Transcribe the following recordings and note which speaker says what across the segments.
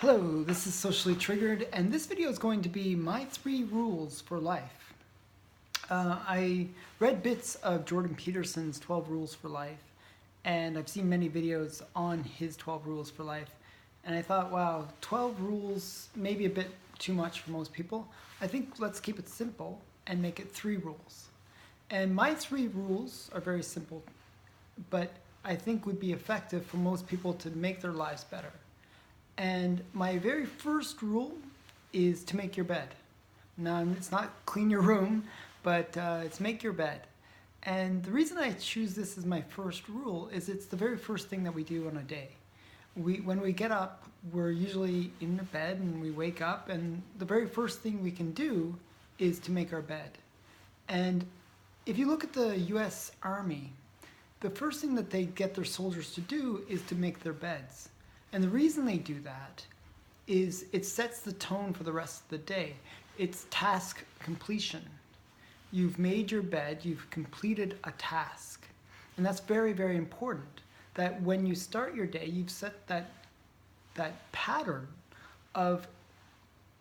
Speaker 1: Hello, this is Socially Triggered, and this video is going to be my 3 rules for life. I read bits of Jordan Peterson's 12 Rules for Life, and I've seen many videos on his 12 Rules for Life, and I thought, wow, 12 rules may be a bit too much for most people. I think let's keep it simple and make it 3 rules. And my 3 rules are very simple, but I think would be effective for most people to make their lives better. And my very first rule is to make your bed. Now, it's not clean your room, but it's make your bed. And the reason I choose this as my first rule is it's the very first thing that we do on a day. When we get up, we're usually in the bed and we wake up, and the very first thing we can do is to make our bed. And if you look at the US Army, the first thing that they get their soldiers to do is to make their beds. And the reason they do that is it sets the tone for the rest of the day. It's task completion. You've made your bed, you've completed a task. And that's very, very important, that when you start your day, you've set that pattern of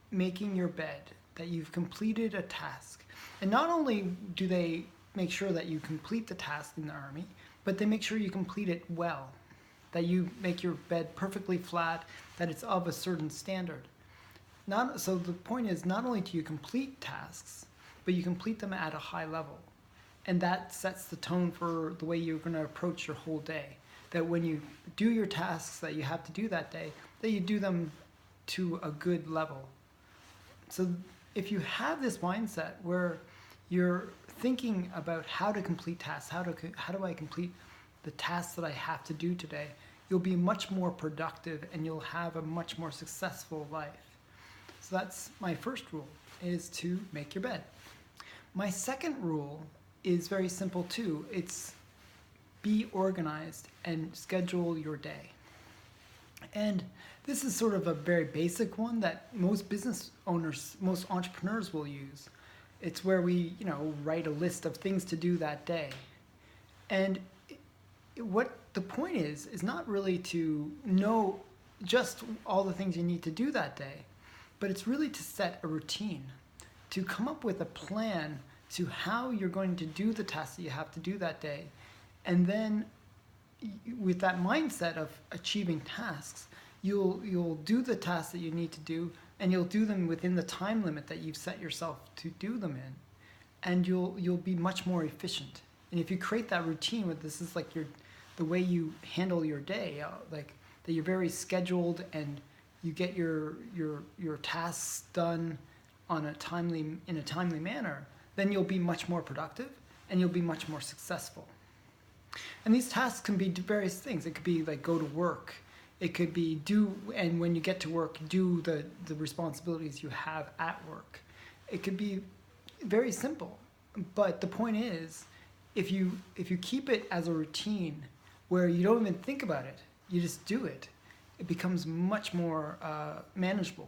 Speaker 1: making your bed, that you've completed a task. And not only do they make sure that you complete the task in the Army, but they make sure you complete it well. That you make your bed perfectly flat, that it's of a certain standard. So the point is, not only do you complete tasks, but you complete them at a high level. And that sets the tone for the way you're going to approach your whole day. That when you do your tasks that you have to do that day, that you do them to a good level. So if you have this mindset where you're thinking about how to complete tasks, how do I complete the tasks that I have to do today, you'll be much more productive and you'll have a much more successful life. So that's my first rule, is to make your bed. My second rule is very simple too. It's be organized and schedule your day. And this is sort of a very basic one that most business owners, most entrepreneurs will use. It's where we, write a list of things to do that day. And what the point is not really to know just all the things you need to do that day, but it's really to set a routine, to come up with a plan to how you're going to do the tasks that you have to do that day. And then with that mindset of achieving tasks, you'll do the tasks that you need to do, and you'll do them within the time limit that you've set yourself to do them in, and you'll be much more efficient. And if you create that routine with this is like the way you handle your day, like that you're very scheduled and you get your tasks done in a timely manner, then you'll be much more productive and you'll be much more successful. And these tasks can be various things. It could be like go to work. It could be and when you get to work, do the responsibilities you have at work. It could be very simple. But the point is, if you keep it as a routine where you don't even think about it, you just do it, it becomes much more manageable.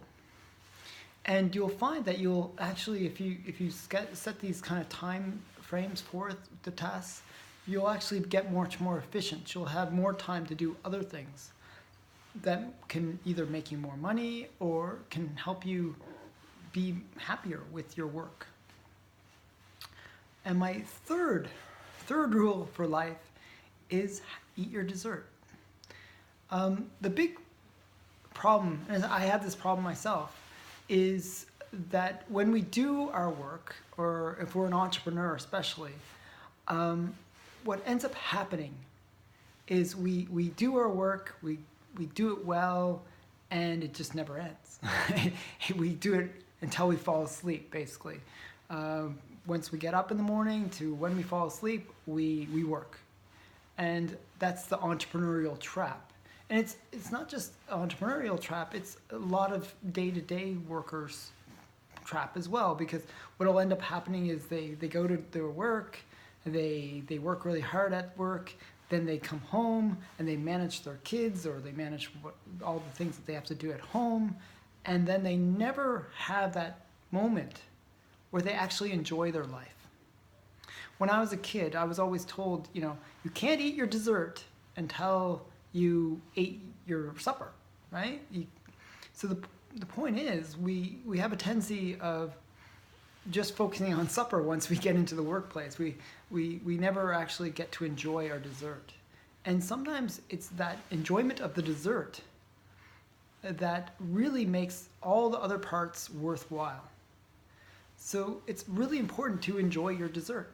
Speaker 1: And you'll find that you'll actually, if you set these kind of time frames for the tasks, you'll actually get much more efficient. You'll have more time to do other things that can either make you more money or can help you be happier with your work. And my third rule for life is eat your dessert. The big problem, and I have this problem myself, is that when we do our work, or if we're an entrepreneur especially, what ends up happening is we do our work, we do it well, and it just never ends. We do it until we fall asleep, basically. Once we get up in the morning to when we fall asleep, we work. And that's the entrepreneurial trap. And it's not just an entrepreneurial trap, it's a lot of day-to-day workers' trap as well, because what will end up happening is they go to their work, they work really hard at work, then they come home and they manage their kids, or they manage all the things that they have to do at home, and then they never have that moment where they actually enjoy their life. When I was a kid, I was always told, you can't eat your dessert until you ate your supper, right? So the point is, we have a tendency of just focusing on supper once we get into the workplace. We never actually get to enjoy our dessert. And sometimes it's that enjoyment of the dessert that really makes all the other parts worthwhile. So it's really important to enjoy your dessert,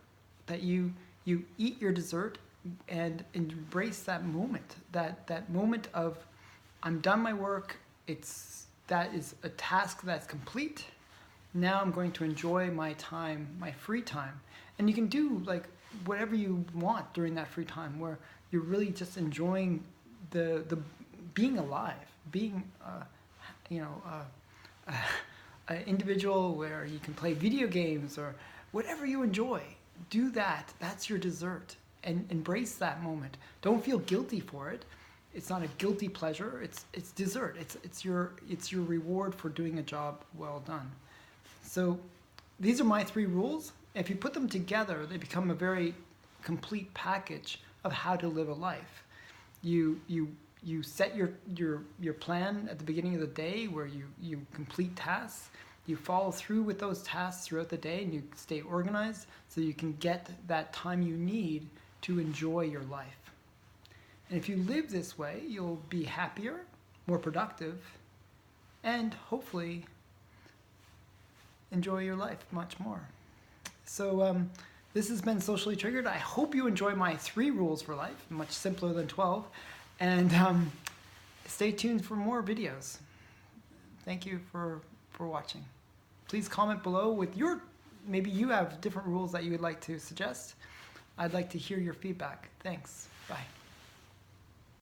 Speaker 1: that you eat your dessert and embrace that moment, that moment of, I'm done my work, that is a task that's complete. Now I'm going to enjoy my time, my free time. And you can do like whatever you want during that free time, where you're really just enjoying the being alive, being an individual, where you can play video games or whatever you enjoy. Do that. That's your dessert, and embrace that moment. Don't feel guilty for it. It's not a guilty pleasure. It's dessert. It's your reward for doing a job well done. So these are my 3 rules. If you put them together, they become a very complete package of how to live a life. You set your plan at the beginning of the day, where you complete tasks. You follow through with those tasks throughout the day, and you stay organized so you can get that time you need to enjoy your life. And if you live this way, you'll be happier, more productive, and hopefully enjoy your life much more. So this has been Socially Triggered. I hope you enjoy my 3 rules for life, much simpler than 12. And stay tuned for more videos. Thank you for watching. Please comment below with maybe you have different rules that you would like to suggest. I'd like to hear your feedback. Thanks. Bye.